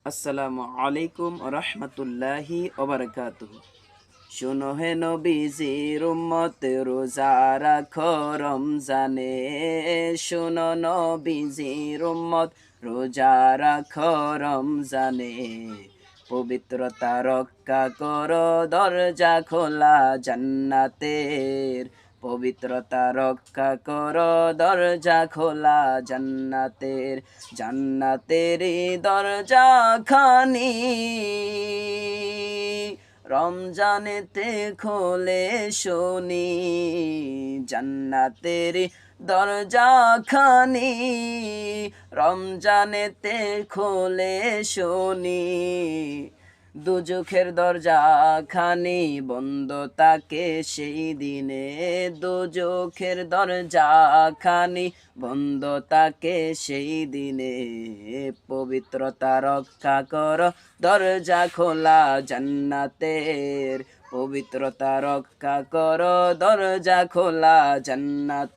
আসসালামু আলাইকুম রহমতুল্লাহি ওবারাকাতুহু। শোনো হে নবীজির উম্মত রোজা রাখো রমজানে। শোনো নবীজির উম্মত রোজা রাখো রমজানে। পবিত্রতা রক্ষা করো দরজা খোলা জান্নাতের। পবিত্রতা রক্ষা করো দরজা খোলা জান্নাতের। জান্নাতেরই দরজা খানি রমজানেতে খোলে শুনি। জান্নাতের দরজা খানি রমজানেতে খোলে শুনি। দুজখের দরজা খানি বন্ধ থাকে সেই দিনে। দুজখের দরজা খানি বন্ধ থাকে সেই দিনে। পবিত্রতা রক্ষা কর দরজা খোলা জান্নাতের। পবিত্রতা রক্ষা কর দরজা খোলা জান্নাত।